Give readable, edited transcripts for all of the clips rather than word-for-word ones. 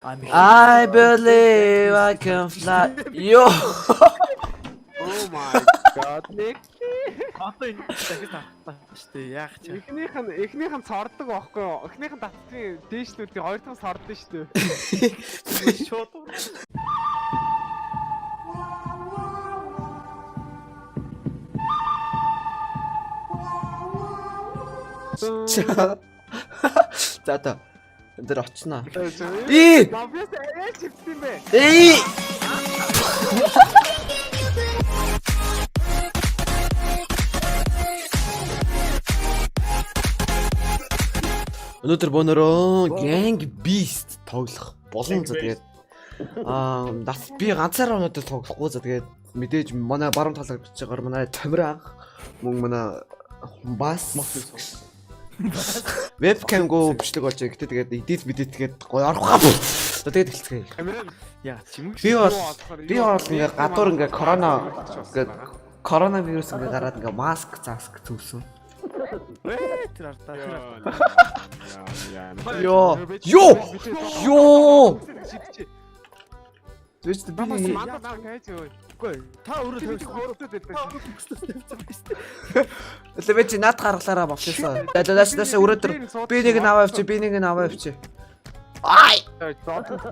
I believe I can fly. Ёо. Oh my god. Нэг Одоо энэ дахиж татсан шүү дээ. Яах ч. эхнийх нь цордог байхгүй юу? Эхнийх нь татсан дээшлүүдийн хоёр дахь нь сордсон шүү дээ. Шууд. За та энэ дээр очноо. Намбиас арай чивсэн юм бэ? Өнөөдөр бөөнөрөө Gang Beast тоглох болон за тэгээд нас би ганцаараа өнөөдөр тоглохгүй за тэгээд мэдээж манай баруун талаар бичиж байгаагаар манай Тамир анх мөн манай бас вебкам го бичлэг болж байгаа. Гэтэ тэгээд эдит мэдээ тэгээд гоё орох. За тэгээд хэлцгээе. Яа чимэг. Би бол ингээ гадуур ингээ коронавирус ингээ гараад ингээ маск заск зүвсэн. Тэр артаа. Ёо. Тэвч би Мандаа гайж өө. Үгүй та өөрөө хоортой байдаг. Элвэ чи над гаргалаараа болчихсон. Дааш өрөөдөр би нэг нь аваа явчих. Ай! Зод.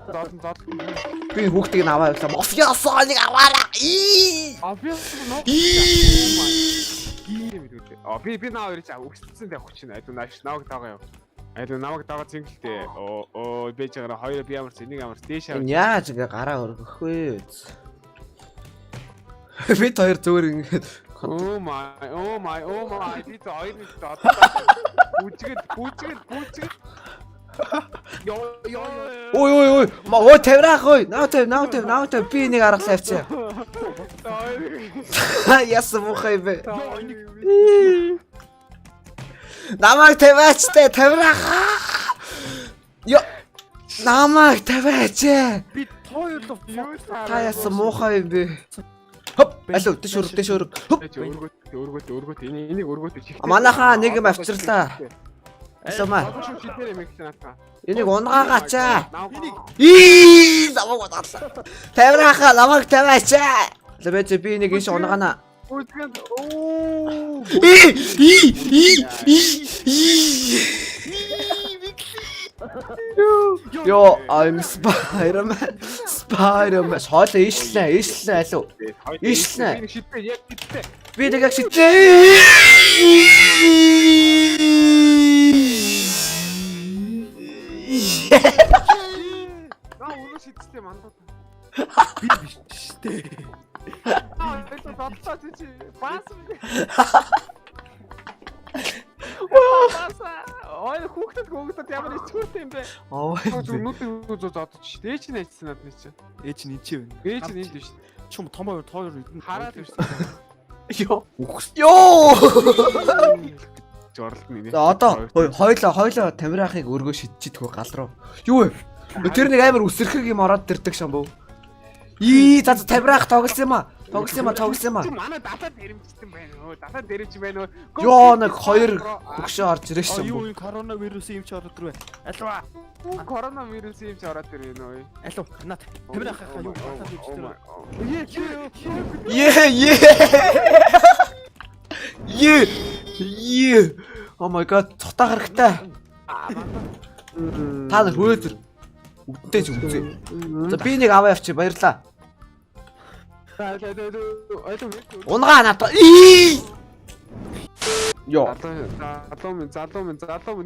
Би хүүхдийг нь аваа явлаа. Мафиасаа нэг аваараа. Би наа өөрөө өгсөлтсөн дэх хүчин айдуу нааш наваг дагаа яв. Айдуу наваг дагаа зингэлтэй. Бэж байгаа хоёр би ямарч нэг ямарч дээш авч. Яаж ингээ гараа өргөх вэ? Бид хоёр зөөр ингээ Oh my би то хоёр нэг доо. Бүжгэл. Ой. Ой тавирах ой. Наа тав би нэг аргалаа авчаа. Яс мухай бе. Намайг тавиачтай тавирах. Ёо. Намайг тавиач. би тоёрлоо. Та ясан муухай юм бэ? Хоп, алуу дэш өрг. Хоп. Өргөт. Энийг өргөт чих. Манайхаа нэг юм авчирлаа. Алуу маа. Энийг унгаагачаа. Намайг удаалаа. Тавирахаа намайг тавиачаа. Лэвэж би нэг иш унгаана. Yo, I'm Spider-Man. Хоол ийшлээ алуу. Ийшлээ. Би нэг шидтэй. Өнөө шидтэй мандаа. Би биш штэ. Это датцаа чи бас. Ой хүүхдэд ямар ичгүүртэй юм бэ? Нүд зодож ш. Ээж нь ажсан надад чи. Ээж нь чи вэ? Ээж нь энд биш. Чум том хоёр идэн Хараад биш. Ёо. Жорлтны. За одоо хоёлоо Тамирахыг өргөө шидчихдгүү гал руу. Юу вэ? Тэр нэг амар үсэрхэг юм ороод дэрдэг шамбуу. За Тамирах тоглосон юм аа. Манай датад дэрэмжсэн байна өө. Датад дэрэмж байна өө. Ёо нэг хоёр хөгшөө орж ирэх юу шамбуу. коронавирусын юм чи ороод ирвэ. Алуу. Коронавирус юм чи ороод ирнэ өө. Алуу. Нат. Тамирах хаа юу батал гэж тэр. Yeah. Oh my god, цухтаа хэрэгтэй. Та нар хөөдөр үдтэй ч үзье. За би нэг аваа явчих баярлаа. Унгаа надаа. Ёо. Залуу минь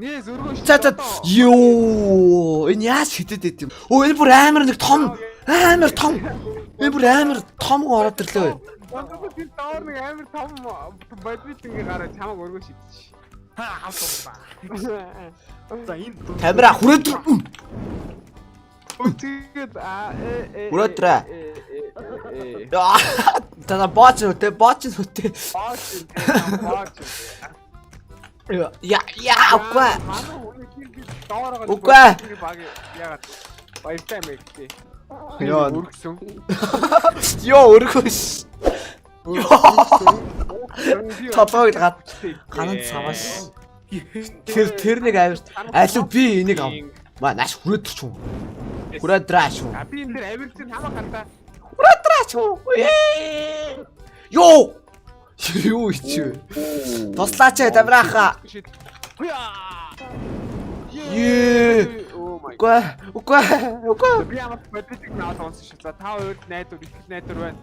нээс өргөө ш. За ёо. Энэ яаж хитэд байт юм. Энэ бүр амар нэг том. Энэ бүр амар том ороод ирлээ. Бонгол тэр доор нэг амар том бодвит ингээ гараа чамаг өргөө шидчих. Хавтаа. За энэ Тамира хүрээдэр. Тэгээд Хүрээдрээ. Та бооч нүтэй. баач. Я үгүй. Үгүй. Яагаад баяртай мэгтэй. Ёо. Өргсөн. Ёо өргөш. Толгойд ганц цаваш. Тэр нэг авир. Алуу би энийг ав. Маа нааш хүрээдэр ч юм. Хүрээдраач уу. А би энэ дээр авирч хамаа гартаа. Хүрээдраач уу. Йоо. Юу ичвэ? Туслаач Тамираха. Ее. Үгүй. Би ямар бодчих наад онсон шүү. За та хоёрт найдвар, ихэл найдвар байна.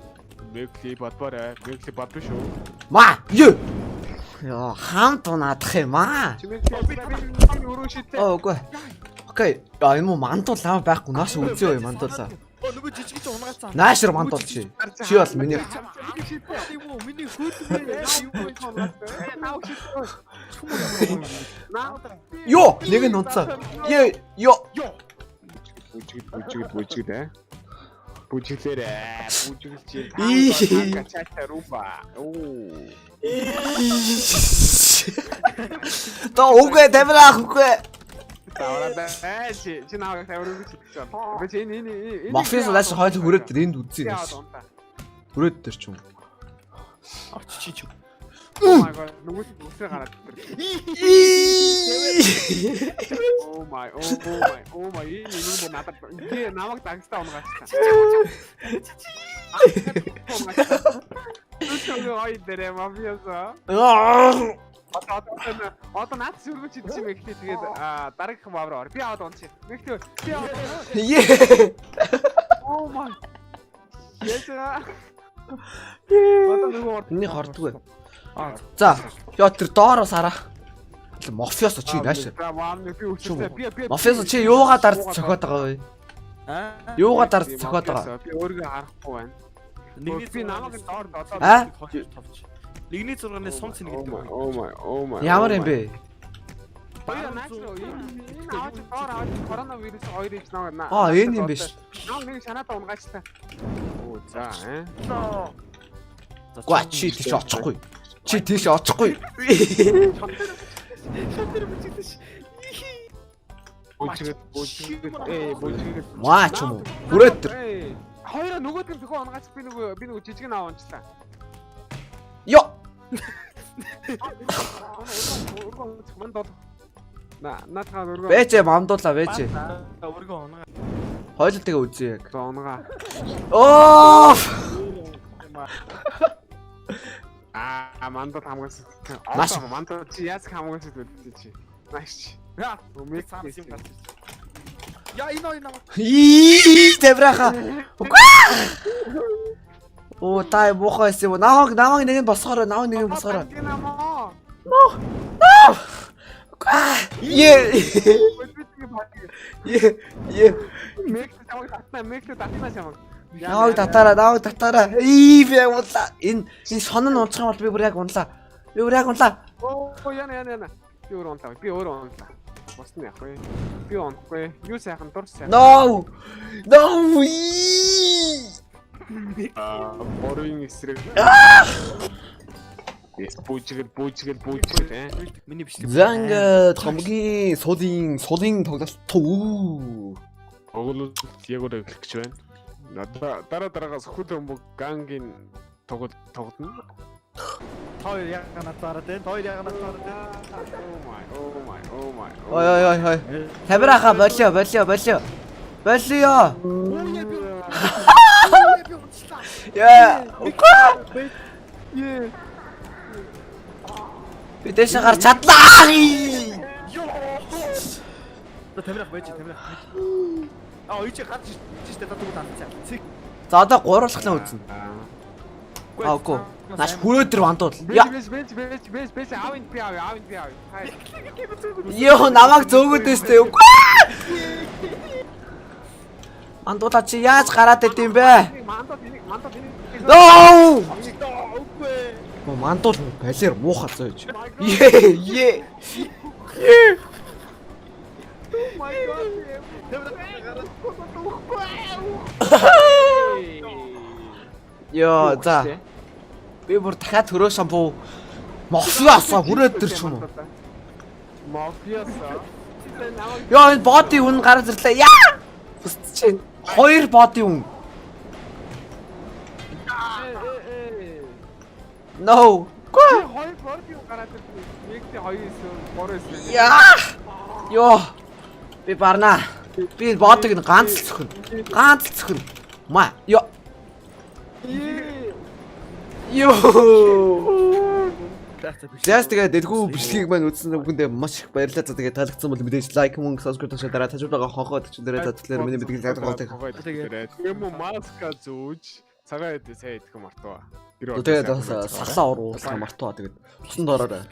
Мэгли бодборой. Мэгли бодно шүү. Ма. Юу. Яа, хамт унаадах юм аа. Чимээ өрөө шидтэй. Үгүй. Окей. Яа, энэ муу мандуул лав байхгүй. Нааш үзье ой мандуулаа. Нөгөө жижиг чинь унагаацсан. Наашир мандуул чи. Чи бол миний. Юу миний хөөдөө Йоо, нэг нь унцаа. Йоо. Бүжиглээ. Бүжиглээрээ. Бүжиглж. Ий. Качаата румба. Оо. Та үгүй Тамираах үгүй. Таавараа чи нааг тавируу гэж хэлж байна. Би энэ Мафиас нааш хойл хүрээд тэр энд үзье. Хүрээд тэр ч юм. чи чи. Oh my god, нүгэл үсээ гараад тэр. Oh my. Энэ надад би намайг дагстаа унгаачихсан. Үгүй ой дэрэ мафиаса. Одоо наад сүргэж идчих юм ихтэй тэгээд дараагийнхан бавраа ор. Би аваад унчих. Мэгтэй. Би аваад. Oh my. Яа. Одоо нөгөө Миний хордгүй. За, яа тэр доороос хараа. Мафиас чи нааш. Мафиас чи юугаа дарж цохоод байгаа вэ? Юугаа дарж цохоод байгаа? Би өөрийгөө харахгүй байна. Би намайг доор додоо. Лигний 6-ны сум цэн гэдэг. Oh my. Ямар юм бэ? Баяа наачруу энэ аваад доор аваад коронавирус 2 ич наваа. Энэ юм биш. Наа нэг санаатаа унгаачлаа. Оо за Гуа чи тийш очихгүй. Чи тийш очихгүй. Бүжигэд. Маа ч юм уу. Хүрээд тэр. Хоёроо нөгөөд нь зөвхөн унгаач би нөгөө жижиг нь аваанчлаа. Йоо. Наатаа өргөө. Бэжэ мамдуулаа бэжэ. Өргөө унгаа. Хойлол тэгээ үзье яг. Унгаа. Оо. Мандал хамгаас. Маш мандал чи яас хамгаас үлдээ чи. Маш. Яа, өмөө Сам юм гал. Яа энэ. Ий, Тамираха. Оо тай бохоос юм. Намайг нэг нь босгороо, намайг нэг нь босгороо. Е. Мэгтэй татнаа чамаг. Намайг татаараа. Ий би яг унлаа. Энэ сонон унцах юм бол би бүр яг унлаа. Оо яна. Би өөрөө унлаа. Босны яах вэ? Би унахгүй. Юу сайхан дурс сайхан. No. Борын эсрэг. Бүжигэл. Миний бичлэг. Занга хамгийн сулын тоглолт туу. Оглол яг өөр эхлэх гэж байна. Дараагаас хүлэмбэг гангийн тоглоно. Хоёр яг надаараа дээ. Oh my. Ой. Тамираха болио. Яа. Би дэше гарч чадлаа. Тамирах байж. Ич гарч ирж дээ татдаг таацсан. За одоо гуруулахлаа үзнэ. Үгүй. Наш хүрээд тэр вандууд. Яа. Бэс аавын би аав. Хай. Йоо намайг зөөгөөд өстэй үгүй. Андуула чи яаж гараад идэв юм бэ? Мандал. Ноо! Үгүй. Мандуул балер муухай зөөж. Е. My god. Йоо за. Би бүр дахиад төрөө шампуу мафиасаа хүрээд тэр ч юм уу. Мафиасаа. Йоо энэ боди хүн гараад ирлээ. Яа! Бүсч чинь хоёр боди хүн. No. Гүр хоёр боди хүн гараад ирлээ. Нэгтэй хоёр эсвэл 3 эсвэл. Яа! Йоо. Би барнаа. Би бодог нь ганц л цохно. Ганц л цохно. Маа. Ёо. Зяс тэгээд дэлгүү бичлэгийг маань үзсэн бүхэндээ маш их баярлалаа. За тэгээд таалагдсан бол мэдээж лайк мөн subscribe тавьж дараа тажиураагаа хонхоод өчигдөрөө за тэгэхээр миний мэдгийг зайлгуулдаг. юм уу маска зүүж цагаан эдээ сайн идэх юм мартаа. Тэгээд бас сахлаа уруулах мартаа тэгээд усан доороо.